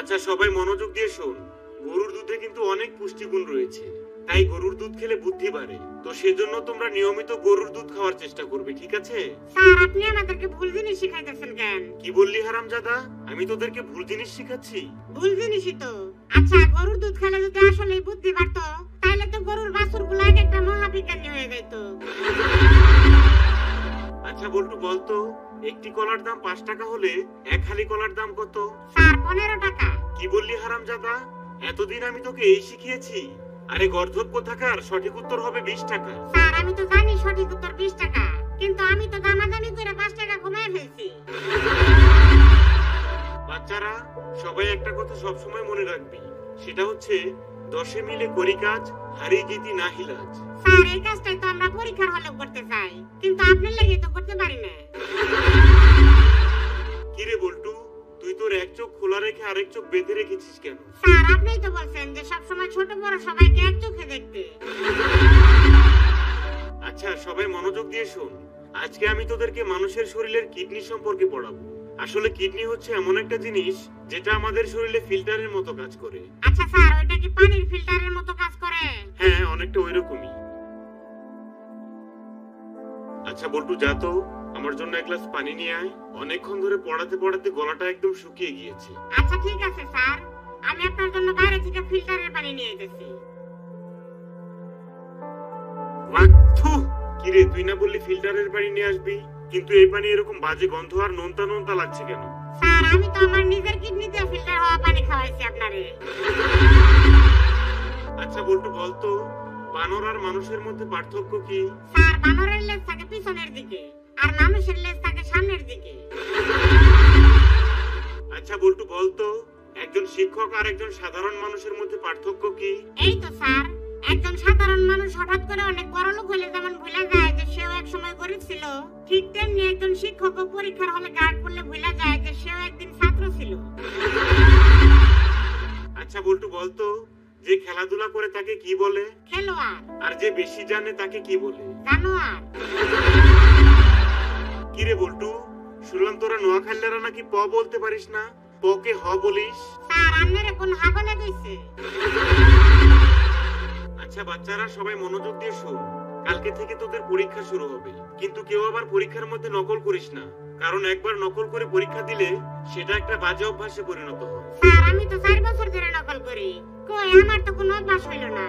আচ্ছা সবাই মনোযোগ দিয়ে শোন, গরুর দুধে কিন্তু অনেক পুষ্টিগুণ রয়েছে, তাই গরুর দুধ খেলে বুদ্ধি বাড়ে। তো সেজন্য তোমরা নিয়মিত গরুর দুধ খাওয়ার চেষ্টা করবে, ঠিক আছে? স্যার আপনি আমাদেরকে ভুল জিনিস শিখাইতেছেন কেন? কি বললি হারামজাদা? আমি তোদেরকে ভুল জিনিস শিখাচ্ছি? ভুল জিনিসই তো। আচ্ছা গরুর দুধ খেলে যদি আসলে বুদ্ধি বাড়তো তাহলে তো গরুর বাছুরগুলো একটা মহাবিজ্ঞানী হয়ে যেত। আচ্ছা বল্টু বলতো, একটি কলার দাম 5 টাকা হলে এক হালি কলার দাম কত? স্যার 15 টাকা। কি বললি হারামজাদা? এতদিন আমি তোকে এই শিখিয়েছি? আরে গর্ধব কোথাকার, সঠিক উত্তর হবে 20 টাকা। স্যার আমি তো জানি সঠিক উত্তর 20 টাকা, কিন্তু আমি তো দামাদামি করে 5 টাকা কমায় ফেলছি। বাচ্চারা সবাই একটা কথা সব সময় মনে রাখবি, সেটা হচ্ছে 10 মিলে করি কাজ, হারি জিতি না হিলাজ। স্যার এই কাজটাই তো আমরা পরীক্ষার হলে করতে চাই, কিন্তু আপনার লাগি তো করতে পারি না। কি রে বল্টু, তুই তোর এক চোখ খোলা রেখে আরেক চোখ বেঁধে রেখেছিস কেন? স্যার আপনিই তো বলছেন যে সব সময় ছোট বড় সবাইকে এক চোখে দেখতে। আচ্ছা সবাই মনোযোগ দিয়ে শোন, আজকে আমি তোদেরকে মানুষের শরীরের কিডনি সম্পর্কে পড়াবো। আসলে কিডনি হচ্ছে এমন একটা জিনিস যেটা আমাদের শরীরে ফিল্টারের মতো কাজ করে। আচ্ছা স্যার ওইটা কি পানির ফিল্টারের মতো কাজ করে? হ্যাঁ অনেকটা ওইরকমই। আচ্ছা বল্টু যা তো, আমার জন্য এক গ্লাস পানি নিয়ে আয়। অনেকক্ষণ ধরে পড়াতে পড়াতে গলাটা একদম শুকিয়ে গিয়েছে। আচ্ছা ঠিক আছে স্যার, আমি আপনার জন্য বাইরে থেকে ফিল্টারের পানি নিয়ে এসেছি। কিরে তুই না বললি ফিল্টারের পানি নিয়ে আসবি, কিন্তু এই পানি এরকম বাজে গন্ধ আর নোনতা নোনতা লাগছে কেন? স্যার আমি তো আমার নিজের কিডনিতে ফিল্টার হওয়া পানি খাওয়াইছি আপনারে। আচ্ছা বল্টু বলতো, বানর আর মানুষের মধ্যে পার্থক্য কি? স্যার বানরের লেজ থাকে পিছনের দিকে আর মানুষের লেজ থাকে সামনের দিকে। আচ্ছা বল্টু বলতো, একজন শিক্ষক আর একজন সাধারণ মানুষের মধ্যে পার্থক্য কি? এই তো স্যার, একজন সাধারণ মানুষ হঠাৎ করে অনেক বড়লোক হলে যেমন ভুলে যায় যে সেও এক সময় গরিব ছিল, ঠিক তেমনি একজন শিক্ষকও পরীক্ষার হলে গার্ড করলে ভুলে যায় যে সেও একদিন ছাত্র ছিল। আচ্ছা বল্টু বলতো, যে খেলাধুলা করে তাকে কি বলে? খেলোয়াড়। আর যে বেশি জানে তাকে কি বলে? জানোয়ার। কি রে বল্টু, শুনলাম তোরা নোয়াখালীরা নাকি প বলতে পারিস না, প কে হ বলিস? স্যার আপনারে কোন হা বলে কইছে? আচ্ছা বাচ্চারা সবাই মনোযোগ দিয়ে শোন, কালকে থেকে তোদের পরীক্ষা শুরু হবে, কিন্তু কেউ আবার পরীক্ষার মধ্যে নকল করিস না, কারণ একবার নকল করে পরীক্ষা দিলে সেটা একটা বাজে অভ্যাসে পরিণত হয়। স্যার আমি তো 4 বছর ধরে নকল করি, কই আমার তো কোনো অভ্যাস হইল না।